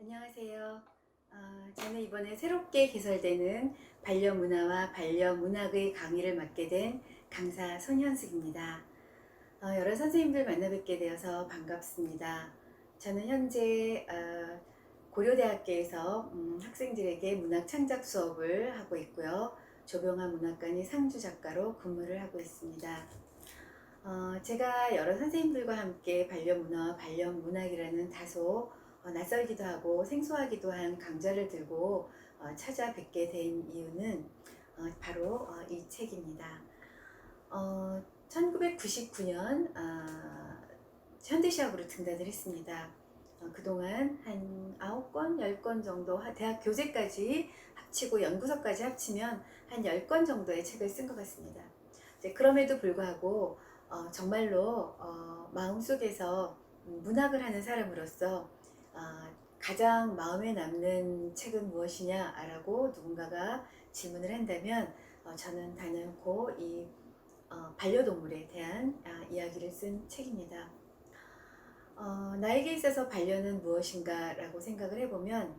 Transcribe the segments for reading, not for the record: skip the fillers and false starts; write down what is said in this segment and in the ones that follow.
안녕하세요. 저는 이번에 새롭게 개설되는 반려문화와 반려문학의 강의를 맡게 된 강사 손현숙입니다. 여러 선생님들 만나 뵙게 되어서 반갑습니다. 저는 현재 고려대학교에서 학생들에게 문학 창작 수업을 하고 있고요. 조병아 문학관의 상주 작가로 근무를 하고 있습니다. 제가 여러 선생님들과 함께 반려문화와 반려문학이라는 다소 낯설기도 하고 생소하기도 한 강좌를 들고 찾아뵙게 된 이유는 바로 이 책입니다. 1999년 현대시학으로 등단을 했습니다. 그동안 한 9권, 10권 정도 대학 교재까지 합치고 연구서까지 합치면 한 10권 정도의 책을 쓴 것 같습니다. 그럼에도 불구하고 정말로 마음속에서 문학을 하는 사람으로서 가장 마음에 남는 책은 무엇이냐라고 누군가가 질문을 한다면 저는 단연코 이 반려동물에 대한 이야기를 쓴 책입니다. 나에게 있어서 반려는 무엇인가 라고 생각을 해보면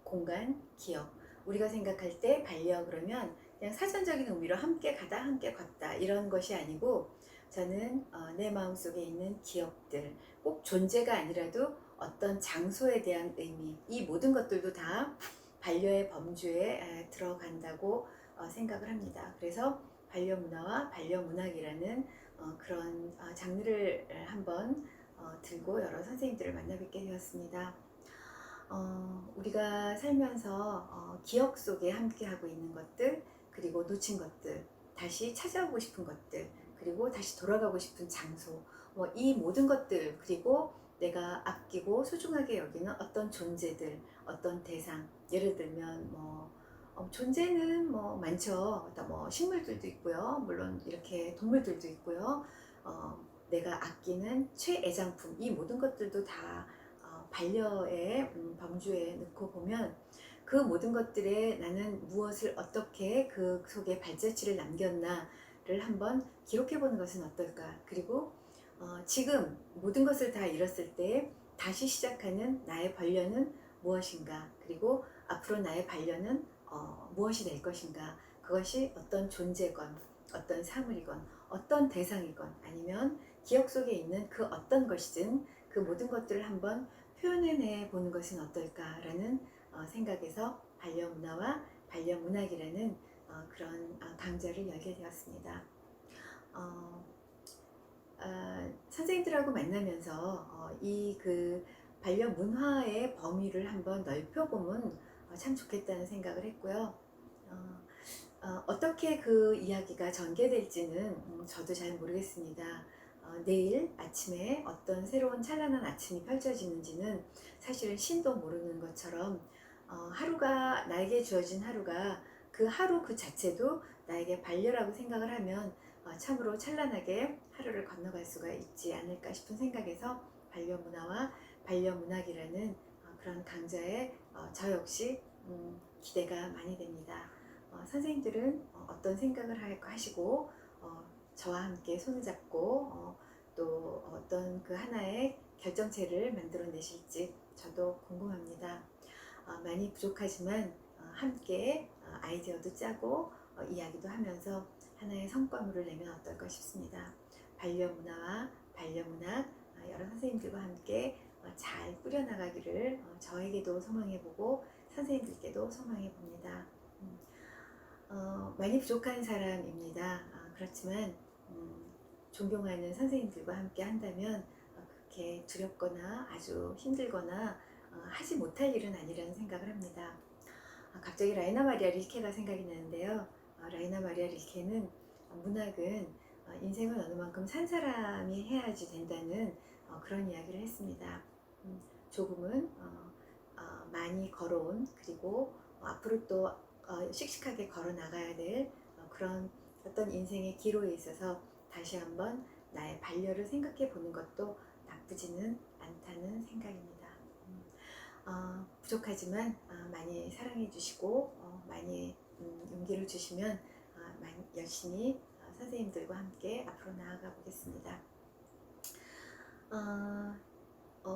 공간, 기억. 우리가 생각할 때 반려 그러면 그냥 사전적인 의미로 함께 가다 함께 걷다 이런 것이 아니고 저는 내 마음속에 있는 기억들, 꼭 존재가 아니라도 어떤 장소에 대한 의미, 이 모든 것들도 다 반려의 범주에 들어간다고 생각을 합니다. 그래서 반려문화와 반려문학이라는 그런 장르를 한번 들고 여러 선생님들을 만나 뵙게 되었습니다. 우리가 살면서 기억 속에 함께하고 있는 것들, 그리고 놓친 것들, 다시 찾아오고 싶은 것들, 그리고 다시 돌아가고 싶은 장소, 이 모든 것들, 그리고 내가 아끼고 소중하게 여기는 어떤 존재들, 어떤 대상, 예를 들면 존재는 많죠. 식물들도 있고요. 물론 이렇게 동물들도 있고요. 내가 아끼는 최애장품, 이 모든 것들도 다 반려의 범주에 넣고 보면 그 모든 것들에 나는 무엇을 어떻게 그 속에 발자취를 남겼나를 한번 기록해 보는 것은 어떨까. 그리고 지금 모든 것을 다 잃었을 때 다시 시작하는 나의 반려는 무엇인가. 그리고 앞으로 나의 반려는 무엇이 될 것인가. 그것이 어떤 존재건 어떤 사물이건 어떤 대상이건 아니면 기억 속에 있는 그 어떤 것이든 그 모든 것들을 한번 표현해내 보는 것은 어떨까라는 생각에서 반려문화와 반려문학이라는 그런 강좌를 열게 되었습니다. 선생님들하고 만나면서 이 그 반려문화의 범위를 한번 넓혀보면 참 좋겠다는 생각을 했고요. 어떻게 그 이야기가 전개될지는 저도 잘 모르겠습니다. 내일 아침에 어떤 새로운 찬란한 아침이 펼쳐지는지는 사실은 신도 모르는 것처럼 하루가 나에게 주어진 하루가 그 하루 그 자체도 나에게 반려라고 생각을 하면 참으로 찬란하게 하루를 건너갈 수가 있지 않을까 싶은 생각에서 반려문화와 반려문학이라는 그런 강좌에 저 역시 기대가 많이 됩니다. 선생님들은 어떤 생각을 하시고 저와 함께 손을 잡고 또 어떤 그 하나의 결정체를 만들어내실지 저도 궁금합니다. 많이 부족하지만 함께 아이디어도 짜고 이야기도 하면서 하나의 성과물을 내면 어떨까 싶습니다. 반려문화와 반려문학 여러 선생님들과 함께 잘 꾸려나가기를 저에게도 소망해보고 선생님들께도 소망해봅니다. 많이 부족한 사람입니다. 그렇지만 존경하는 선생님들과 함께 한다면 그렇게 두렵거나 아주 힘들거나 하지 못할 일은 아니라는 생각을 합니다. 갑자기 라이나 마리아 릴케가 생각이 나는데요. 라이나 마리아 릴케는 문학은 인생을 어느 만큼 산 사람이 해야지 된다는 그런 이야기를 했습니다. 조금은 많이 걸어온, 그리고 앞으로 또 씩씩하게 걸어 나가야 될 그런 어떤 인생의 기로에 있어서 다시 한번 나의 반려를 생각해 보는 것도 나쁘지는 않다는 생각입니다. 부족하지만 많이 사랑해 주시고 많이 용기를 주시면 열심히 선생님들과 함께 앞으로 나아가 보겠습니다.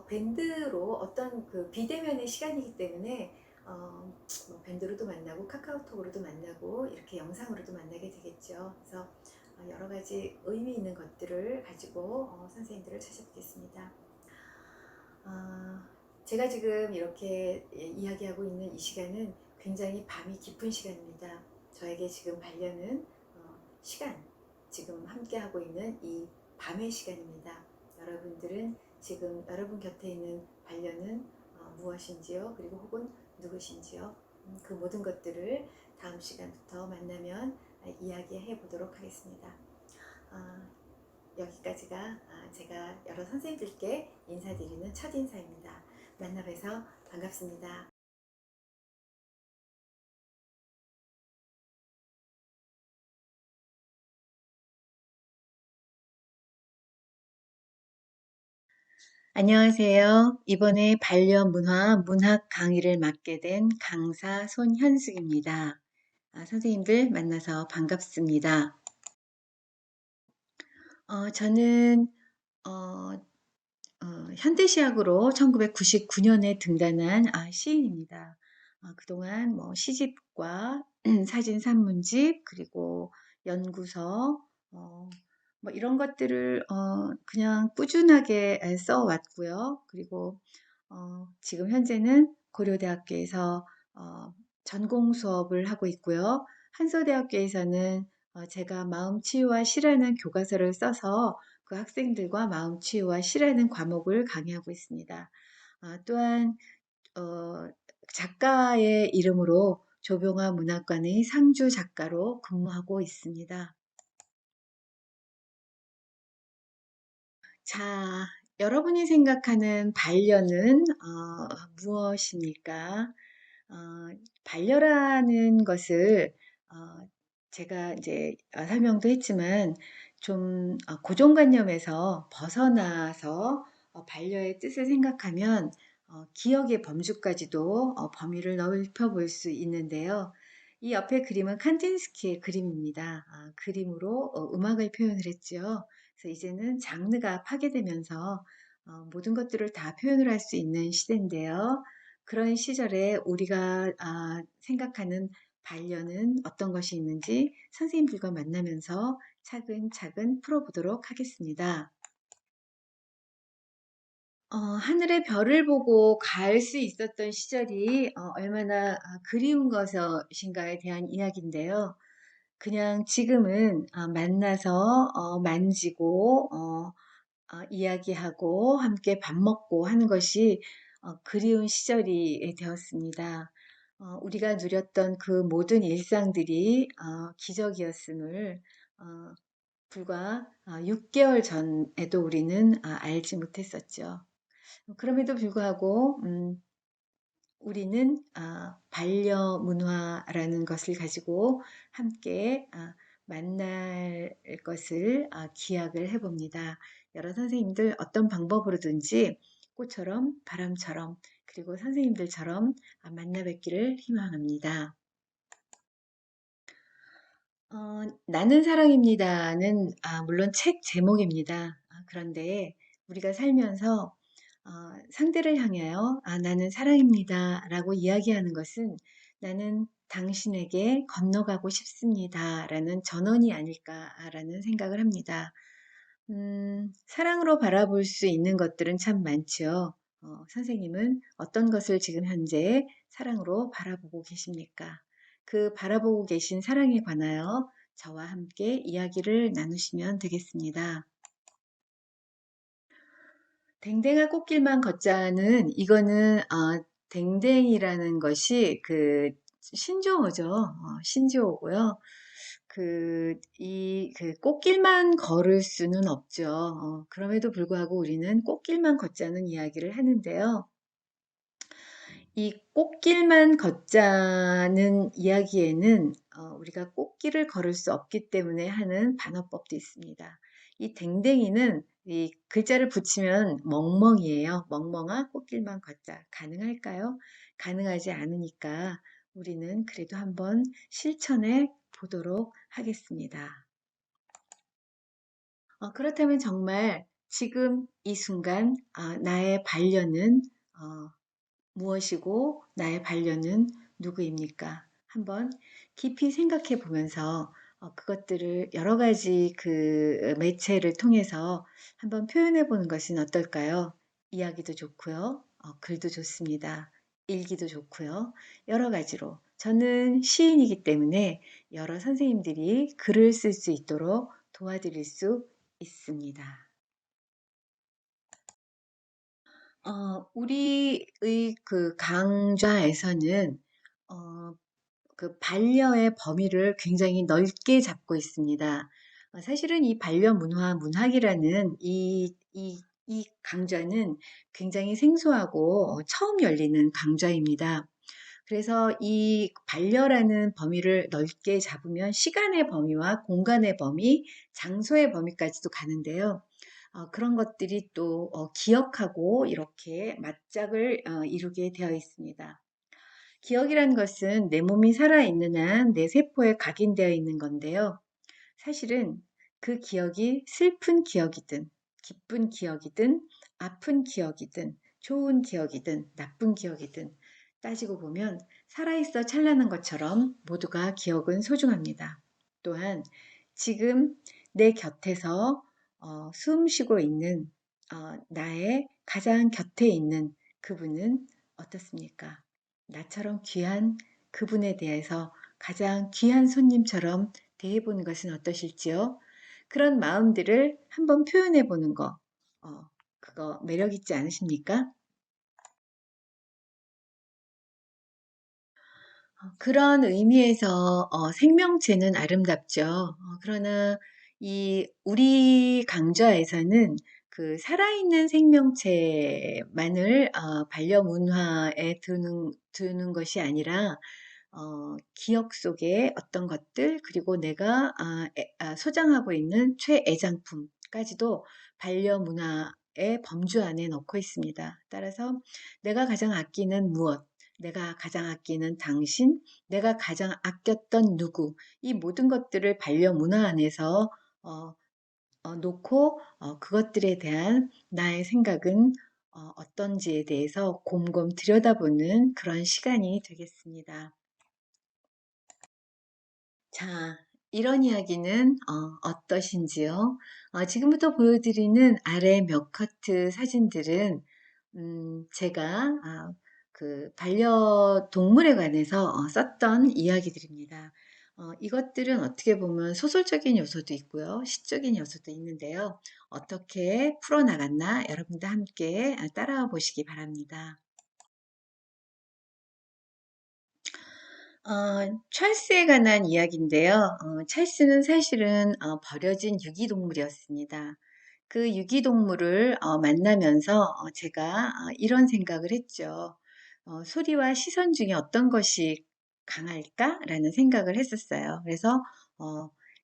밴드로 어떤 그 비대면의 시간이기 때문에 뭐 밴드로도 만나고 카카오톡으로도 만나고 이렇게 영상으로도 만나게 되겠죠. 그래서 여러 가지 의미 있는 것들을 가지고 선생님들을 찾아뵙겠습니다. 어, 제가 지금 이렇게 이야기하고 있는 이 시간은 굉장히 밤이 깊은 시간입니다. 저에게 지금 반려는 시간, 지금 함께하고 있는 이 밤의 시간입니다. 여러분들은 지금 여러분 곁에 있는 반려는 무엇인지요? 그리고 혹은 누구신지요? 그 모든 것들을 다음 시간부터 만나면 이야기해 보도록 하겠습니다. 여기까지가 제가 여러 선생님들께 인사드리는 첫 인사입니다. 만나 뵈서 반갑습니다. 안녕하세요. 이번에 반려문화 문학 강의를 맡게 된 강사 손현숙입니다. 선생님들 만나서 반갑습니다. 저는 어, 현대시학으로 1999년에 등단한 시인입니다. 그동안 뭐 시집과 사진 산문집 그리고 연구서 뭐 이런 것들을 그냥 꾸준하게 써왔고요. 그리고 지금 현재는 고려대학교에서 전공 수업을 하고 있고요. 한서대학교에서는 제가 마음치유와 시라는 교과서를 써서 그 학생들과 마음치유와 시라는 과목을 강의하고 있습니다. 또한 어, 작가의 이름으로 조병화 문학관의 상주 작가로 근무하고 있습니다. 자, 여러분이 생각하는 반려는 무엇입니까? 어, 반려라는 것을 제가 이제 설명도 했지만 좀 고정관념에서 벗어나서 반려의 뜻을 생각하면 기억의 범주까지도 범위를 넓혀 볼 수 있는데요. 이 옆에 그림은 칸딘스키의 그림입니다. 그림으로 음악을 표현을 했죠. 그래서 이제는 장르가 파괴되면서 모든 것들을 다 표현을 할 수 있는 시대인데요. 그런 시절에 우리가 생각하는 반려는 어떤 것이 있는지 선생님들과 만나면서 차근차근 풀어보도록 하겠습니다. 하늘의 별을 보고 갈 수 있었던 시절이 얼마나 그리운 것인가에 대한 이야기인데요. 그냥 지금은 만나서 만지고 이야기하고 함께 밥 먹고 하는 것이 그리운 시절이 되었습니다. 우리가 누렸던 그 모든 일상들이 기적이었음을 어, 불과 6개월 전에도 우리는 알지 못했었죠. 그럼에도 불구하고 우리는 반려 문화라는 것을 가지고 함께 만날 것을 기약을 해봅니다. 여러 선생님들 어떤 방법으로든지 꽃처럼 바람처럼 그리고 선생님들처럼 만나 뵙기를 희망합니다. 나는 사랑입니다는 물론 책 제목입니다. 그런데 우리가 살면서 상대를 향하여 나는 사랑입니다 라고 이야기하는 것은 나는 당신에게 건너가고 싶습니다 라는 전언이 아닐까라는 생각을 합니다. 사랑으로 바라볼 수 있는 것들은 참 많죠. 선생님은 어떤 것을 지금 현재 사랑으로 바라보고 계십니까? 그 바라보고 계신 사랑에 관하여 저와 함께 이야기를 나누시면 되겠습니다. 댕댕아 꽃길만 걷자는 이거는 댕댕이라는 것이 그 신조어죠. 신조어고요. 그 꽃길만 걸을 수는 없죠. 그럼에도 불구하고 우리는 꽃길만 걷자는 이야기를 하는데요. 이 꽃길만 걷자는 이야기에는 우리가 꽃길을 걸을 수 없기 때문에 하는 반어법도 있습니다. 이 댕댕이는 이 글자를 붙이면 멍멍이에요. 멍멍아 꽃길만 걷자. 가능할까요? 가능하지 않으니까 우리는 그래도 한번 실천해 보도록 하겠습니다. 그렇다면 정말 지금 이 순간 나의 반려는 무엇이고 나의 반려는 누구입니까? 한번 깊이 생각해 보면서 그것들을 여러 가지 그 매체를 통해서 한번 표현해 보는 것은 어떨까요? 이야기도 좋고요. 글도 좋습니다. 일기도 좋고요. 여러 가지로. 저는 시인이기 때문에 여러 선생님들이 글을 쓸 수 있도록 도와드릴 수 있습니다. 우리의 그 강좌에서는 어, 그 반려의 범위를 굉장히 넓게 잡고 있습니다. 사실은 이 반려 문화, 문학이라는 이 강좌는 굉장히 생소하고 처음 열리는 강좌입니다. 그래서 이 반려라는 범위를 넓게 잡으면 시간의 범위와 공간의 범위, 장소의 범위까지도 가는데요. 그런 것들이 또 기억하고 이렇게 맞짝을 이루게 되어 있습니다. 기억이란 것은 내 몸이 살아있는 한 내 세포에 각인되어 있는 건데요. 사실은 그 기억이 슬픈 기억이든, 기쁜 기억이든, 아픈 기억이든, 좋은 기억이든, 나쁜 기억이든, 따지고 보면 살아있어 찬란한 것처럼 모두가 기억은 소중합니다. 또한 지금 내 곁에서 숨 쉬고 있는 나의 가장 곁에 있는 그분은 어떻습니까? 나처럼 귀한 그분에 대해서 가장 귀한 손님처럼 대해보는 것은 어떠실지요? 그런 마음들을 한번 표현해 보는 거, 그거 매력 있지 않으십니까? 그런 의미에서 생명체는 아름답죠. 그러나 이 우리 강좌에서는 그 살아있는 생명체만을 반려문화에 두는 것이 아니라 기억 속에 어떤 것들, 그리고 내가 소장하고 있는 최애장품까지도 반려문화의 범주 안에 넣고 있습니다. 따라서 내가 가장 아끼는 무엇, 내가 가장 아끼는 당신, 내가 가장 아꼈던 누구, 이 모든 것들을 반려문화 안에서 어, 놓고 그것들에 대한 나의 생각은 어떤지에 대해서 곰곰 들여다보는 그런 시간이 되겠습니다. 자, 이런 이야기는 어떠신지요? 지금부터 보여드리는 아래 몇 커트 사진들은 제가 그 반려동물에 관해서 썼던 이야기들입니다. 이것들은 어떻게 보면 소설적인 요소도 있고요, 시적인 요소도 있는데요. 어떻게 풀어나갔나 여러분들 함께 따라와 보시기 바랍니다. 찰스에 관한 이야기인데요. 찰스는 사실은 버려진 유기동물이었습니다. 그 유기동물을 만나면서 제가 이런 생각을 했죠. 소리와 시선 중에 어떤 것이 강할까라는 생각을 했었어요. 그래서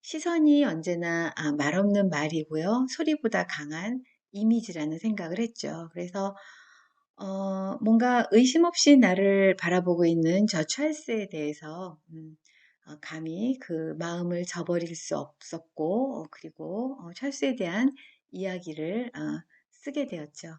시선이 언제나 말 없는 말이고요. 소리보다 강한 이미지라는 생각을 했죠. 그래서 뭔가 의심 없이 나를 바라보고 있는 저 찰스에 대해서 감히 그 마음을 저버릴 수 없었고 그리고 찰스에 대한 이야기를 쓰게 되었죠.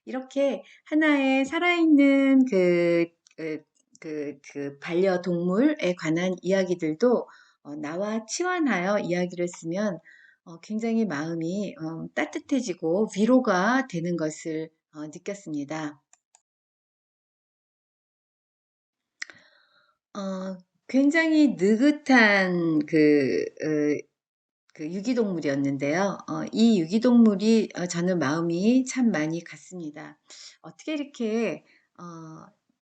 이렇게 하나의 살아있는 그 반려동물에 관한 이야기들도 나와 치환하여 이야기를 쓰면 굉장히 마음이 따뜻해지고 위로가 되는 것을 느꼈습니다. 굉장히 느긋한 그 유기동물이었는데요. 이 유기동물이 저는 마음이 참 많이 갔습니다. 어떻게 이렇게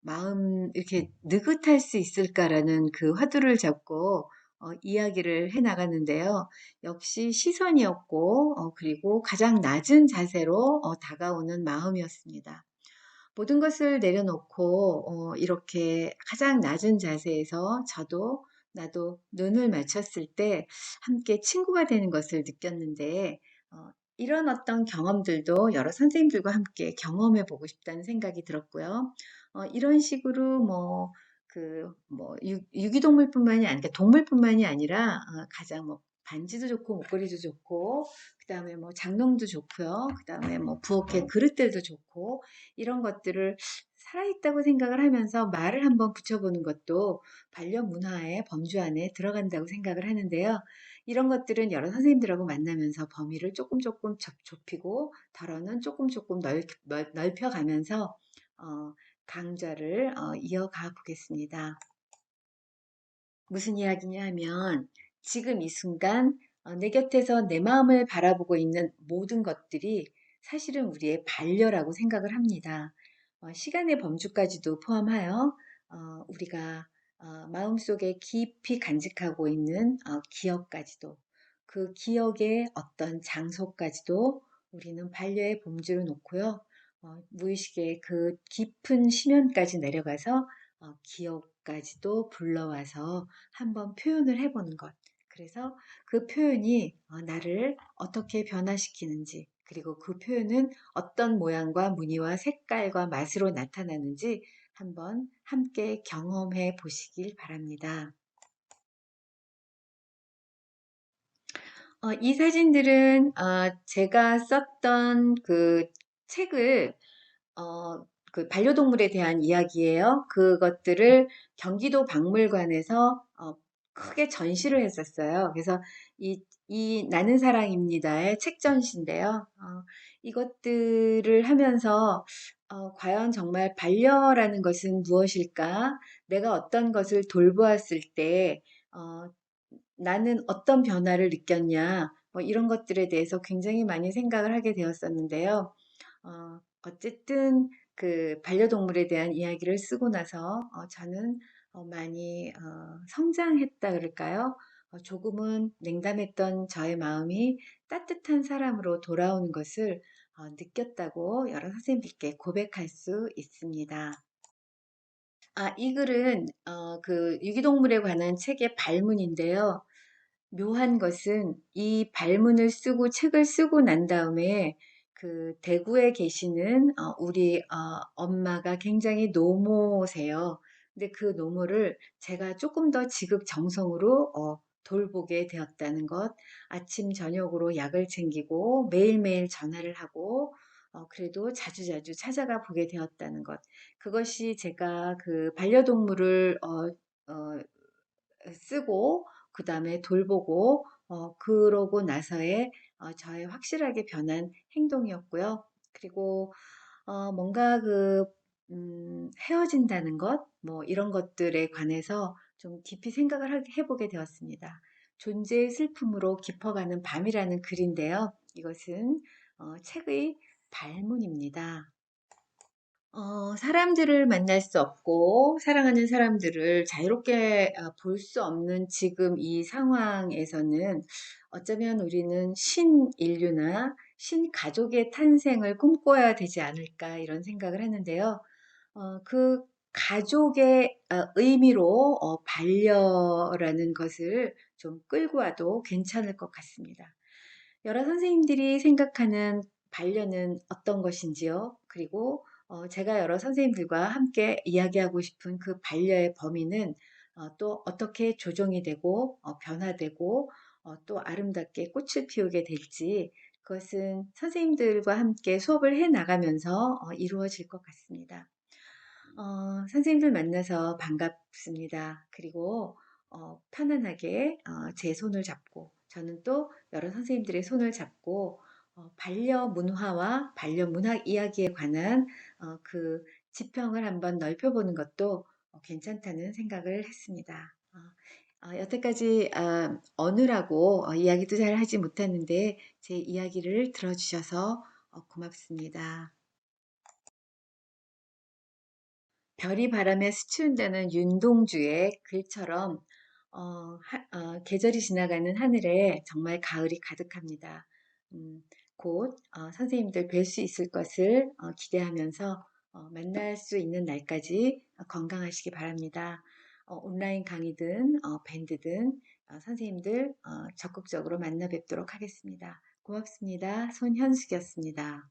마음 이렇게 느긋할 수 있을까라는 그 화두를 잡고 이야기를 해 나갔는데요. 역시 시선이었고 그리고 가장 낮은 자세로 다가오는 마음이었습니다. 모든 것을 내려놓고 이렇게 가장 낮은 자세에서 저도 나도 눈을 맞췄을 때 함께 친구가 되는 것을 느꼈는데 이런 어떤 경험들도 여러 선생님들과 함께 경험해 보고 싶다는 생각이 들었고요. 이런 식으로 유기동물뿐만이 아니라 동물뿐만이 아니라 가장 뭐 반지도 좋고 목걸이도 좋고 그다음에 뭐 장롱도 좋고요. 그다음에 뭐 부엌에 그릇들도 좋고 이런 것들을 살아있다고 생각을 하면서 말을 한번 붙여보는 것도 반려 문화의 범주 안에 들어간다고 생각을 하는데요. 이런 것들은 여러 선생님들하고 만나면서 범위를 조금 좁히고 덜어는 조금 넓혀가면서 강좌를 이어가 보겠습니다. 무슨 이야기냐 하면 지금 이 순간 내 곁에서 내 마음을 바라보고 있는 모든 것들이 사실은 우리의 반려라고 생각을 합니다. 시간의 범주까지도 포함하여 우리가 마음속에 깊이 간직하고 있는 기억까지도 그 기억의 어떤 장소까지도 우리는 반려의 범주를 놓고요. 무의식의 그 깊은 심연까지 내려가서 기억까지도 불러와서 한번 표현을 해보는 것. 그래서 그 표현이 나를 어떻게 변화시키는지, 그리고 그 표현은 어떤 모양과 무늬와 색깔과 맛으로 나타나는지 한번 함께 경험해 보시길 바랍니다. 이 사진들은 제가 썼던 그 책을 그 반려동물에 대한 이야기예요. 그것들을 경기도 박물관에서 크게 전시를 했었어요. 그래서 이 나는 사랑입니다의 책 전시인데요. 이것들을 하면서 과연 정말 반려라는 것은 무엇일까? 내가 어떤 것을 돌보았을 때 나는 어떤 변화를 느꼈냐? 뭐 이런 것들에 대해서 굉장히 많이 생각을 하게 되었었는데요. 어쨌든 그 반려동물에 대한 이야기를 쓰고 나서 저는 많이 성장했다 그럴까요? 조금은 냉담했던 저의 마음이 따뜻한 사람으로 돌아오는 것을 느꼈다고 여러 선생님들께 고백할 수 있습니다. 이 글은 그 유기동물에 관한 책의 발문인데요. 묘한 것은 이 발문을 쓰고 책을 쓰고 난 다음에 그 대구에 계시는 우리 엄마가 굉장히 노모세요. 근데 그 노모를 제가 조금 더 지극정성으로 돌보게 되었다는 것, 아침 저녁으로 약을 챙기고 매일매일 전화를 하고 그래도 자주자주 찾아가 보게 되었다는 것. 그것이 제가 그 반려동물을 쓰고 그 다음에 돌보고 그러고 나서의 저의 확실하게 변한 행동이었고요. 그리고 뭔가 그 헤어진다는 것, 뭐 이런 것들에 관해서 좀 깊이 생각을 해보게 되었습니다. 존재의 슬픔으로 깊어가는 밤이라는 글인데요. 이것은 책의 발문입니다. 사람들을 만날 수 없고 사랑하는 사람들을 자유롭게 볼 수 없는 지금 이 상황에서는 어쩌면 우리는 신인류나 신가족의 탄생을 꿈꿔야 되지 않을까 이런 생각을 하는데요. 그 가족의 의미로 반려라는 것을 좀 끌고 와도 괜찮을 것 같습니다. 여러 선생님들이 생각하는 반려는 어떤 것인지요? 그리고 제가 여러 선생님들과 함께 이야기하고 싶은 그 반려의 범위는 또 어떻게 조정이 되고 변화되고 또 아름답게 꽃을 피우게 될지 그것은 선생님들과 함께 수업을 해 나가면서 이루어질 것 같습니다. 선생님들 만나서 반갑습니다. 그리고 편안하게 제 손을 잡고 저는 또 여러 선생님들의 손을 잡고 반려 문화와 반려 문학 이야기에 관한 그 지평을 한번 넓혀보는 것도 괜찮다는 생각을 했습니다. 여태까지 어느라고 이야기도 잘 하지 못했는데 제 이야기를 들어주셔서 고맙습니다. 별이 바람에 스치운다는 윤동주의 글처럼 계절이 지나가는 하늘에 정말 가을이 가득합니다. 곧 선생님들 뵐 수 있을 것을 기대하면서 만날 수 있는 날까지 건강하시기 바랍니다. 온라인 강의든 밴드든 선생님들 적극적으로 만나 뵙도록 하겠습니다. 고맙습니다. 손현숙이었습니다.